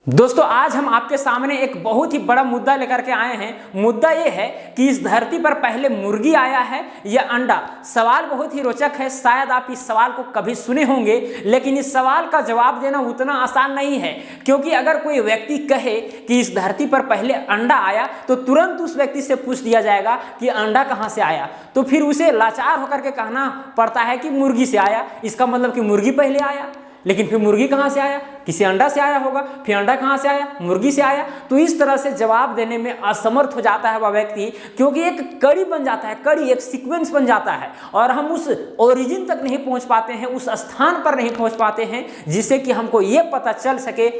दोस्तों आज हम आपके सामने एक बहुत ही बड़ा मुद्दा लेकर के आए हैं। मुद्दा ये है कि इस धरती पर पहले मुर्गी आया है या अंडा। सवाल बहुत ही रोचक है, शायद आप इस सवाल को कभी सुने होंगे, लेकिन इस सवाल का जवाब देना उतना आसान नहीं है। क्योंकि अगर कोई व्यक्ति कहे कि इस धरती पर पहले अंडा आया तो तुरंत उस व्यक्ति से पूछ दिया जाएगा कि अंडा कहाँ से आया, तो फिर उसे लाचार होकर के कहना पड़ता है कि मुर्गी से आया। इसका मतलब कि मुर्गी पहले आया, लेकिन फिर मुर्गी कहाँ से आया? किसी अंडा से आया होगा। फिर अंडा कहाँ से आया? मुर्गी से आया। तो इस तरह से जवाब देने में असमर्थ हो जाता है वह व्यक्ति, क्योंकि एक कड़ी बन जाता है, कड़ी एक सीक्वेंस बन जाता है और हम उस ओरिजिन तक नहीं पहुंच पाते हैं, उस स्थान पर नहीं पहुंच पाते हैं जिससे कि हमको ये पता चल सके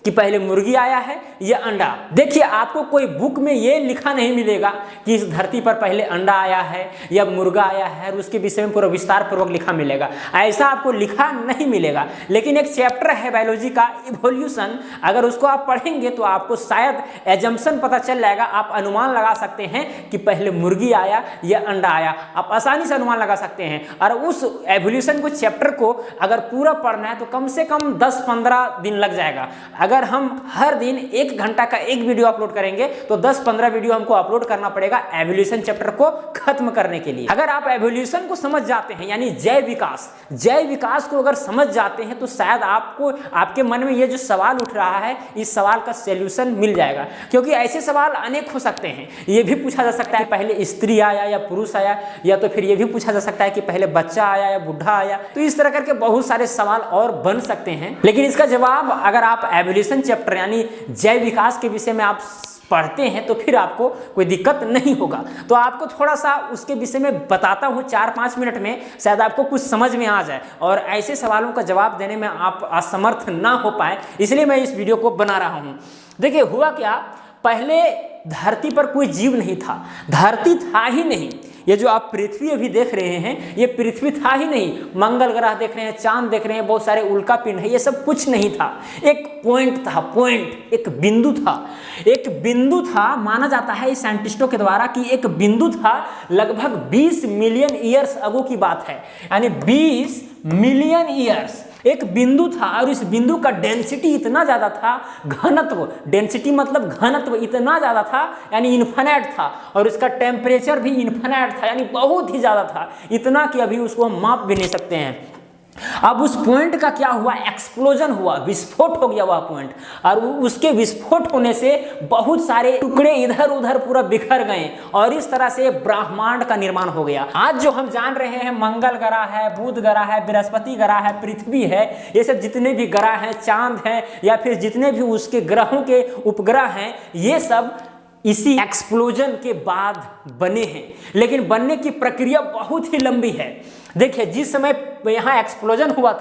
कि पहले मुर्गी आया है या अंडा। देखिए, आपको कोई बुक में ये लिखा नहीं मिलेगा कि इस धरती पर पहले अंडा आया है या मुर्गा आया है और उसके विषय में पूरा विस्तार पूर्वक लिखा मिलेगा। ऐसा आपको लिखा नहीं मिलेगा। लेकिन एक चैप्टर है बायोलॉजी का, इवोल्यूशन, अगर उसको आप पढ़ेंगे तो आपको शायद एजम्पशन पता चल जाएगा। आप अनुमान लगा सकते हैं कि पहले मुर्गी आया या अंडा आया। आप आसानी से अनुमान लगा सकते हैं। और उस एवोल्यूशन को चैप्टर को अगर पूरा पढ़ना है तो कम से कम 10-15 दिन लग जाएगा। अगर हम हर दिन 1 घंटा का एक वीडियो अपलोड करेंगे तो 10-15 वीडियो हमको अपलोड करना पड़ेगा एवोल्यूशन चैप्टर को खत्म करने के लिए। अगर आप एवोल्यूशन को समझ जाते हैं, यानी जैव विकास को अगर समझ जाते हैं, तो शायद आपको आपके मन में ये जो सवाल उठ रहा है, इस सवाल का सॉल्यूशन मिल जाएगा। क्योंकि ऐसे सवाल अनेक हो सकते हैं। ये भी पूछा जा सकता है पहले स्त्री आया या पुरुष आया, या तो फिर ये भी पूछा जा सकता है कि पहले बच्चा आया या बुढ़ा आया। तो इस तरह करके बहुत सारे सवाल और बन सकते हैं। लेकिन इसका जवाब अगर आप एवोल्यूशन चैप्टर यानी जैव विकास के विषय में आप पढ़ते हैं तो फिर आपको कोई दिक्कत नहीं होगा। तो आपको थोड़ा सा उसके विषय में बताता हूँ 4-5 मिनट में, शायद आपको कुछ समझ में आ जाए और ऐसे सवालों का जवाब देने में आप असमर्थ ना हो पाए, इसलिए मैं इस वीडियो को बना रहा हूँ। देखिए, हुआ क्या, पहले धरती पर कोई जीव नहीं था, धरती था ही नहीं। ये जो आप पृथ्वी अभी देख रहे हैं, ये पृथ्वी था ही नहीं। मंगल ग्रह देख रहे हैं, चांद देख रहे हैं, बहुत सारे उल्का पिंड है, ये सब कुछ नहीं था। एक पॉइंट था, पॉइंट, एक बिंदु था। एक बिंदु था, माना जाता है इस साइंटिस्टों के द्वारा कि एक बिंदु था। लगभग 20 मिलियन ईयर्स अगो की बात है, यानी 20 मिलियन ईयर्स एक बिंदु था। और इस बिंदु का डेंसिटी इतना ज़्यादा था, घनत्व, डेंसिटी मतलब घनत्व इतना ज़्यादा था, यानी इन्फिनिट था। और इसका टेम्परेचर भी इन्फिनिट था, यानी बहुत ही ज़्यादा था, इतना कि अभी उसको हम माप भी नहीं सकते हैं। अब उस पॉइंट का क्या हुआ, एक्सप्लोजन हुआ, विस्फोट हो गया वह पॉइंट। और उसके विस्फोट होने से बहुत सारे टुकड़े इधर उधर पूरा बिखर गए और इस तरह से ब्रह्मांड का निर्माण हो गया। आज जो हम जान रहे हैं, मंगल ग्रह है, बुध ग्रह है, बृहस्पति ग्रह है, पृथ्वी है, ये सब जितने भी ग्रह हैं, चांद हैं, या फिर जितने भी उसके ग्रहों के उपग्रह हैं, ये सब इसी एक्सप्लोजन के बाद बने हैं। लेकिन बनने की प्रक्रिया बहुत ही लंबी है। देखिए, जिस समय यहाँ एक्सप्लोजन हुआ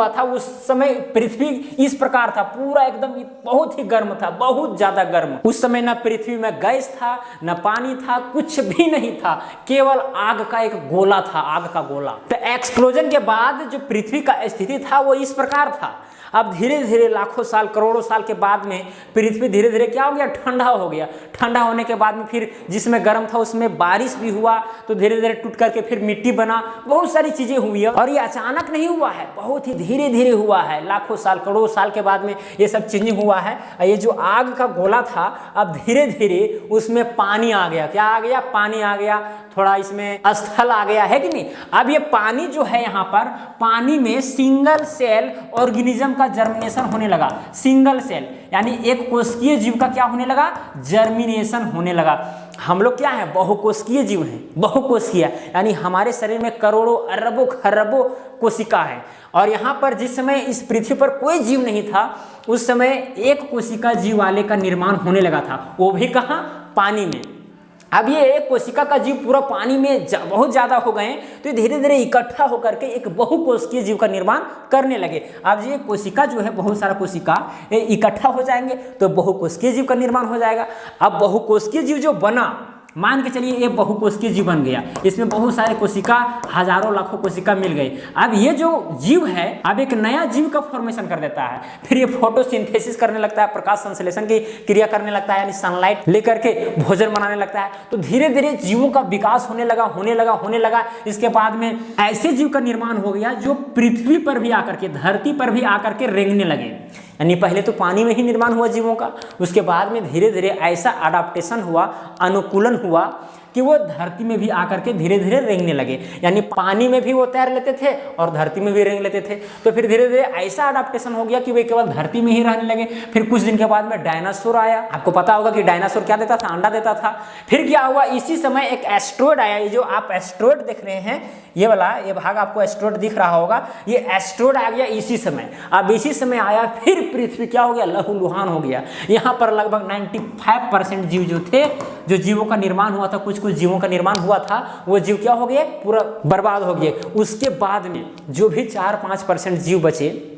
था, उस समय पृथ्वी इस प्रकार था, पूरा एकदम बहुत ही गर्म था, बहुत ज्यादा गर्म। उस समय न पृथ्वी में गैस था, न पानी था, कुछ भी नहीं था, केवल आग का एक गोला था, आग का गोला। तो एक्सप्लोजन के बाद जो पृथ्वी का स्थिति था वो इस प्रकार था। अब धीरे धीरे लाखों साल, करोड़ों साल के बाद में पृथ्वी धीरे धीरे क्या हो गया, ठंडा हो गया। ठंडा होने के बाद में फिर जिसमें गर्म था उसमें बारिश भी हुआ, तो धीरे धीरे टूट करके फिर मिट्टी बना, बहुत सारी चीजें हुई। और ये अचानक नहीं हुआ है, बहुत ही धीरे धीरे हुआ है। लाखों साल, करोड़ों साल के बाद में ये सब चेंजिंग हुआ है। ये जो आग का गोला था, अब धीरे धीरे उसमें पानी आ गया। क्या आ गया? पानी आ गया, थोड़ा इसमें स्थल आ गया, है कि नहीं। अब ये पानी जो है, यहाँ पर पानी में सिंगल सेल ऑर्गेनिज्म का जर्मिनेशन होने लगा। सिंगल सेल यानी एक कोशिकीय जीव का क्या होने लगा, जर्मिनेशन होने लगा। हम लोग क्या है, बहुकोशिकीय जीव हैं। बहुकोशिकीय यानी हमारे शरीर में करोड़ों, अरबों, खरबों कोशिका है। और यहाँ पर जिस समय इस पृथ्वी पर कोई जीव नहीं था, उस समय एक कोशिका जीव वाले का निर्माण होने लगा था, वो भी कहाँ, पानी में। अब ये एक कोशिका का जीव पूरा पानी में बहुत ज़्यादा हो गए, तो धीरे धीरे इकट्ठा होकर के एक बहुकोशिकीय जीव का निर्माण करने लगे। अब ये कोशिका जो है, बहुत सारा कोशिका इकट्ठा हो जाएंगे तो बहुकोशिकीय जीव का निर्माण हो जाएगा। अब बहुकोशिकीय जीव जो बना, मान के चलिए ये बहुकोशिकीय जीव बन गया, इसमें बहुत सारे कोशिका, हजारों लाखों कोशिका मिल गई। अब ये जो जीव है, अब एक नया जीव का फॉर्मेशन कर देता है। फिर ये फोटोसिंथेसिस करने लगता है, प्रकाश संश्लेषण की क्रिया करने लगता है, यानी सनलाइट लेकर के भोजन बनाने लगता है। तो धीरे धीरे जीवों का विकास होने लगा। इसके बाद में ऐसे जीव का निर्माण हो गया जो पृथ्वी पर भी आकर के, धरती पर भी आकर के रेंगने लगे। यानी पहले तो पानी में ही निर्माण हुआ जीवों का, उसके बाद में धीरे धीरे ऐसा अडाप्टेशन हुआ, अनुकूलन हुआ कि वो धरती में भी आकर के धीरे धीरे रेंगने लगे। यानी पानी में भी वो तैर लेते थे और धरती में भी रेंग लेते थे। तो फिर धीरे धीरे ऐसा अडाप्टेशन हो गया कि वे केवल धरती में ही रहने लगे। फिर कुछ दिन के बाद में डायनासोर आया। आपको पता होगा कि डायनासोर क्या देता था, अंडा देता था। फिर क्या हुआ, इसी समय एक एस्ट्रॉयड आया। ये जो आप एस्ट्रॉयड देख रहे हैं, ये वाला ये भाग आपको एस्ट्रॉयड दिख रहा होगा, ये एस्ट्रॉयड आ गया इसी समय। अब इसी समय आया, फिर पृथ्वी क्या हो गया, लहूलुहान हो गया। यहाँ पर लगभग 95% जीव जो थे, जो जीवों का निर्माण हुआ था, कुछ कुछ जीवों का निर्माण हुआ था, वो जीव क्या हो गए, पूरा बर्बाद हो गए। उसके बाद में जो भी 4-5% जीव बचे,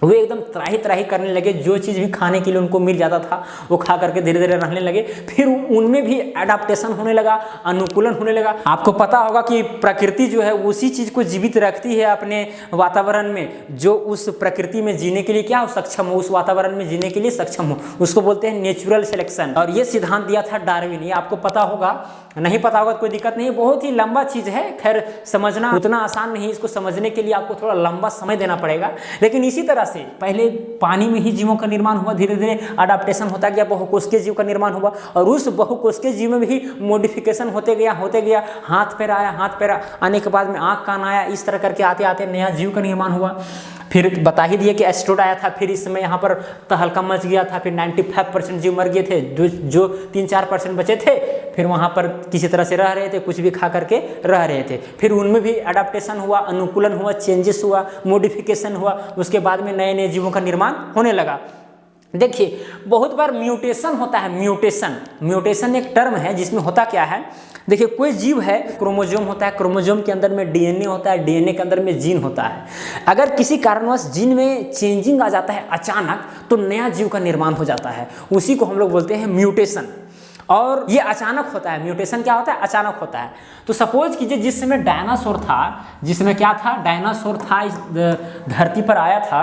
वे एकदम त्राही त्राही करने लगे। जो चीज़ भी खाने के लिए उनको मिल जाता था वो खा करके धीरे धीरे रहने लगे। फिर उनमें भी एडाप्टेशन होने लगा, अनुकूलन होने लगा। आपको पता होगा कि प्रकृति जो है उसी चीज़ को जीवित रखती है अपने वातावरण में, जो उस प्रकृति में जीने के लिए क्या हो, सक्षम हो, उस वातावरण में जीने के लिए सक्षम हो, उसको बोलते हैं नेचुरल सिलेक्शन। और ये सिद्धांत दिया था डार्विन। ये आपको पता होगा, नहीं पता होगा तो कोई दिक्कत नहीं, बहुत ही लंबा चीज़ है। खैर समझना उतना आसान नहीं, इसको समझने के लिए आपको थोड़ा लंबा समय देना पड़ेगा। लेकिन इसी तरह से पहले पानी में ही जीवों का निर्माण हुआ, धीरे धीरे अडाप्टेशन होता गया, बहुकोशिकीय जीव का निर्माण हुआ, और उस बहुकोशिकीय जीव में भी मॉडिफिकेशन होते गया। हाथ पैर आया, हाथ पैर आने के बाद में आँख कान आया, इस तरह करके आते आते नया जीव का निर्माण हुआ। फिर बता ही दिए कि एस्ट्रॉयड आया था, फिर इस समय यहाँ पर तहलका मच गया था। फिर 95% जीव मर गए थे, जो 3-4% बचे थे फिर वहाँ पर किसी तरह से रह रहे थे, कुछ भी खा करके रह रहे थे। फिर उनमें भी अडाप्टेशन हुआ, अनुकूलन हुआ, चेंजेस हुआ, मॉडिफिकेशन हुआ। उसके बाद में नए नए जीवों का निर्माण होने लगा। देखिए बहुत बार म्यूटेशन होता है। म्यूटेशन एक टर्म है जिसमें होता क्या है, देखिए कोई जीव है, क्रोमोजोम होता है, क्रोमोजोम के अंदर में डीएनए होता है, डीएनए के अंदर में जीन होता है। अगर किसी कारणवश जीन में चेंजिंग आ जाता है अचानक, तो नया जीव का निर्माण हो जाता है। उसी को हम लोग बोलते हैं म्यूटेशन। और ये अचानक होता है। म्यूटेशन क्या होता है, अचानक होता है। तो सपोज कीजिए जिस समय डायनासोर था, जिस समय क्या था, डायनासोर था, इस धरती पर आया था,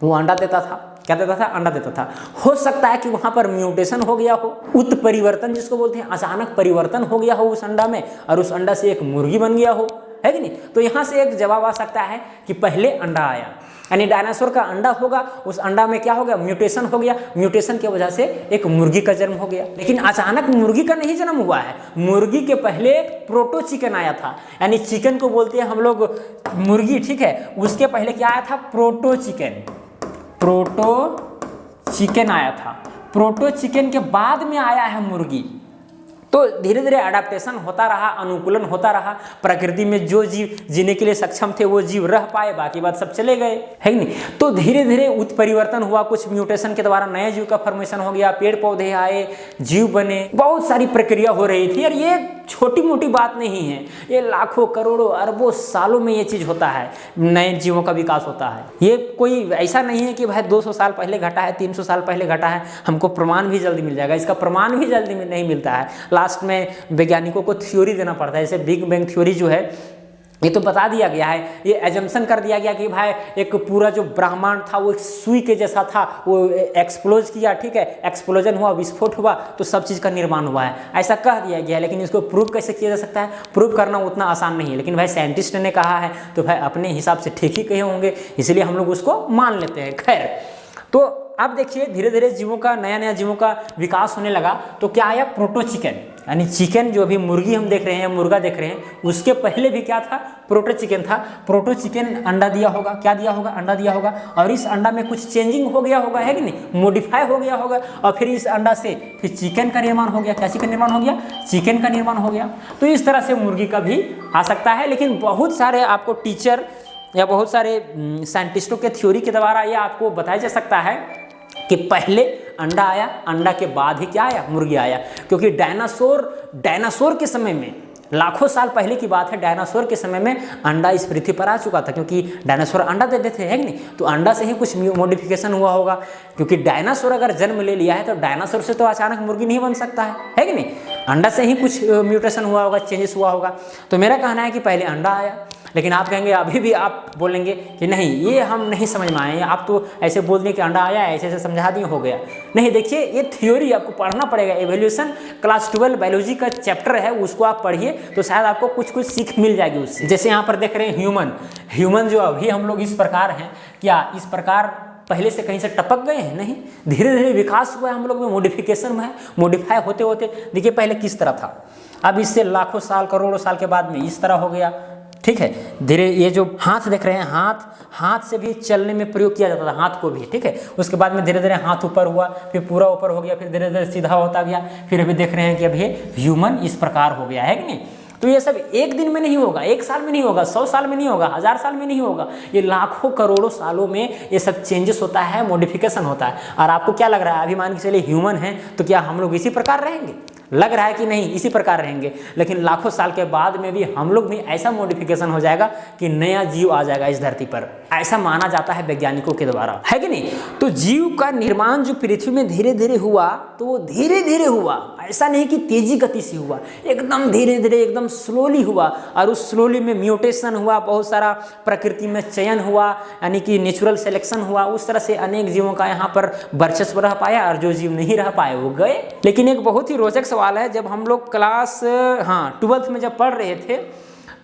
वो अंडा देता था। क्या देता था, अंडा देता था। हो सकता है कि वहाँ पर म्यूटेशन हो गया हो, उत्परिवर्तन जिसको बोलते हैं, अचानक परिवर्तन हो गया हो उस अंडा में, और उस अंडा से एक मुर्गी बन गया हो, है कि नहीं। तो यहाँ से एक जवाब आ सकता है कि पहले अंडा आया, यानी डायनासोर का अंडा होगा, उस अंडा में क्या हो गया, म्यूटेशन हो गया, म्यूटेशन की वजह से एक मुर्गी का जन्म हो गया। लेकिन अचानक मुर्गी का नहीं जन्म हुआ है, मुर्गी के पहले प्रोटो चिकन आया था। यानी चिकन को बोलते हैं हम लोग मुर्गी, ठीक है, उसके पहले क्या आया था, प्रोटो चिकन आया था। प्रोटो चिकन के बाद में आया है मुर्गी। तो धीरे धीरे अडाप्टेशन होता रहा, अनुकूलन होता रहा। प्रकृति में जो जीव जीने के लिए सक्षम थे वो जीव रह पाए, बाकी बात सब चले गए, है कि नहीं। तो धीरे धीरे उत्परिवर्तन हुआ, कुछ म्यूटेशन के द्वारा नए जीव का फॉर्मेशन हो गया, पेड़ पौधे आए, जीव बने, बहुत सारी प्रक्रिया हो रही थी। और ये छोटी मोटी बात नहीं है, ये लाखों करोड़ों अरबों सालों में ये चीज़ होता है, नए जीवों का विकास होता है। ये कोई ऐसा नहीं है कि भाई 200 साल पहले घटा है, 300 साल पहले घटा है, हमको प्रमाण भी जल्दी मिल जाएगा। इसका प्रमाण भी जल्दी में नहीं मिलता है। लास्ट में वैज्ञानिकों को थ्योरी देना पड़ता है। जैसे बिग बैंग थ्योरी जो है, ये तो बता दिया गया है, ये एजम्पशन कर दिया गया कि भाई एक पूरा जो ब्रह्मांड था वो एक सुई के जैसा था, वो एक्सप्लोज किया, ठीक है, एक्सप्लोजन हुआ, विस्फोट हुआ, तो सब चीज़ का निर्माण हुआ है, ऐसा कह दिया गया है। लेकिन इसको प्रूव कैसे किया जा सकता है, प्रूव करना उतना आसान नहीं है। लेकिन भाई साइंटिस्ट ने कहा है तो भाई अपने हिसाब से ठीक ही कहे होंगे, इसलिए हम लोग उसको मान लेते हैं। खैर, तो अब देखिए धीरे धीरे जीवों का, नया जीवों का विकास होने लगा। तो क्या आया, प्रोटो चिकन, यानी चिकन जो अभी मुर्गी हम देख रहे हैं, मुर्गा देख रहे हैं, उसके पहले भी क्या था, प्रोटो चिकन था। प्रोटो चिकन अंडा दिया होगा, क्या दिया होगा, अंडा दिया होगा, और इस अंडा में कुछ चेंजिंग हो गया होगा, है कि नहीं, मॉडिफाई हो गया होगा, और फिर इस अंडा से फिर चिकन का निर्माण हो गया। क्या चिकन निर्माण हो गया, चिकन का निर्माण हो गया। तो इस तरह से मुर्गी का भी आ सकता है। लेकिन बहुत सारे आपको टीचर या बहुत सारे साइंटिस्टों के थ्योरी के द्वारा ये आपको बताया जा सकता है कि पहले अंडा आया, अंडा के बाद ही क्या आया, मुर्गी आया। क्योंकि डायनासोर के समय में, लाखों साल पहले की बात है, डायनासोर के समय में अंडा इस पृथ्वी पर आ चुका था। क्योंकि डायनासोर अंडा देते थे, है कि नहीं, तो अंडा से ही कुछ मॉडिफिकेशन हुआ होगा। क्योंकि डायनासोर अगर जन्म ले लिया है तो डायनासोर से तो अचानक मुर्गी नहीं बन सकता है कि नहीं, अंडा से ही कुछ म्यूटेशन हुआ होगा, चेंजेस हुआ होगा। तो मेरा कहना है कि पहले अंडा आया। लेकिन आप कहेंगे, अभी भी आप बोलेंगे कि नहीं, ये हम नहीं समझ में आए, आप तो ऐसे बोल दिए कि अंडा आया, ऐसे ऐसे समझा दिए, हो गया। नहीं, देखिए ये थ्योरी आपको पढ़ना पड़ेगा। एवोल्यूशन क्लास 12 बायोलॉजी का चैप्टर है, उसको आप पढ़िए तो शायद आपको कुछ सीख मिल जाएगी उससे। जैसे यहाँ पर देख रहे हैं ह्यूमन जो अभी हम लोग इस प्रकार हैं, क्या इस प्रकार पहले से कहीं से टपक गए हैं? नहीं, धीरे धीरे विकास हुआ है हम लोग में, मॉडिफिकेशन में है, मॉडिफाई होते होते देखिए पहले किस तरह था, अब इससे लाखों साल करोड़ों साल के बाद में इस तरह हो गया। ठीक है, धीरे ये जो हाथ देख रहे हैं, हाथ से भी चलने में प्रयोग किया जाता था, हाथ को भी। ठीक है, उसके बाद में धीरे धीरे हाथ ऊपर हुआ, फिर पूरा ऊपर हो गया, फिर धीरे धीरे सीधा होता गया, फिर अभी देख रहे हैं कि अभी ह्यूमन इस प्रकार हो गया है कि नहीं। तो ये सब एक दिन में नहीं होगा, एक साल में नहीं होगा, 100 साल में नहीं होगा, 1000 साल में नहीं होगा, ये लाखों करोड़ों सालों में ये सब चेंजेस होता है, मॉडिफिकेशन होता है। और आपको क्या लग रहा है, अभी मान के चलिए ह्यूमन है तो क्या हम लोग इसी प्रकार रहेंगे? लग रहा है कि नहीं इसी प्रकार रहेंगे, लेकिन लाखों साल के बाद में भी हम लोग में ऐसा मॉडिफिकेशन हो जाएगा कि नया जीव आ जाएगा इस धरती पर, ऐसा माना जाता है वैज्ञानिकों के द्वारा, है कि नहीं। तो जीव का निर्माण जो पृथ्वी में धीरे धीरे हुआ, तो धीरे धीरे हुआ, ऐसा नहीं कि तेजी गति से हुआ, एकदम धीरे धीरे, एकदम स्लोली हुआ। और उस स्लोली में म्यूटेशन हुआ, बहुत सारा प्रकृति में चयन हुआ, यानी कि नेचुरल सिलेक्शन हुआ, उस तरह से अनेक जीवों का यहाँ पर वर्चस्व रह पाया, और जो जीव नहीं रह पाए वो गए। लेकिन एक बहुत ही रोचक सवाल है, जब हम लोग क्लास 12th में जब पढ़ रहे थे,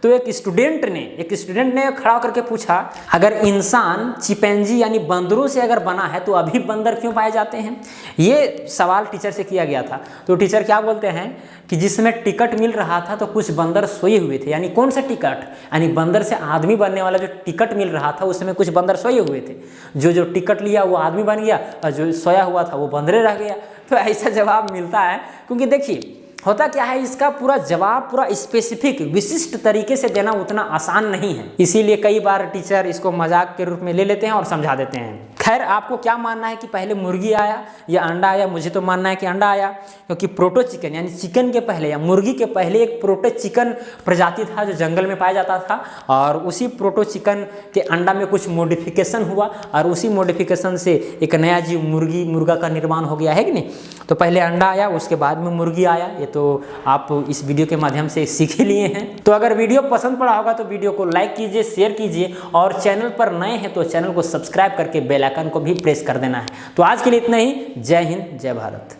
तो एक स्टूडेंट ने खड़ा होकर के पूछा, अगर इंसान चिंपैंजी यानी बंदरों से अगर बना है तो अभी बंदर क्यों पाए जाते हैं? ये सवाल टीचर से किया गया था। तो टीचर क्या बोलते हैं कि जिसमें टिकट मिल रहा था तो कुछ बंदर सोए हुए थे। यानी कौन सा टिकट? यानी बंदर से आदमी बनने वाला जो टिकट मिल रहा था उसमें कुछ बंदर सोए हुए थे। जो टिकट लिया वो आदमी बन गया, और जो सोया हुआ था वो बंदरे रह गया। तो ऐसा जवाब मिलता है, क्योंकि देखिए होता क्या है, इसका पूरा जवाब पूरा स्पेसिफिक विशिष्ट तरीके से देना उतना आसान नहीं है, इसीलिए कई बार टीचर इसको मजाक के रूप में ले लेते हैं और समझा देते हैं। खैर, आपको क्या मानना है कि पहले मुर्गी आया या अंडा आया? मुझे तो मानना है कि अंडा आया, क्योंकि प्रोटो चिकन यानी चिकन के पहले या मुर्गी के पहले एक प्रोटो चिकन प्रजाति था जो जंगल में पाया जाता था, और उसी प्रोटो चिकन के अंडा में कुछ मॉडिफिकेशन हुआ, और उसी मॉडिफिकेशन से एक नया जीव मुर्गा का निर्माण हो गया, है कि नहीं। तो पहले अंडा आया, उसके बाद में मुर्गी आया। ये तो आप इस वीडियो के माध्यम से सीख ही लिए हैं। तो अगर वीडियो पसंद पड़ा होगा तो वीडियो को लाइक कीजिए, शेयर कीजिए, और चैनल पर नए हैं तो चैनल को सब्सक्राइब करके बेल आइकन को भी प्रेस कर देना है। तो आज के लिए इतना ही। जय हिंद, जय भारत।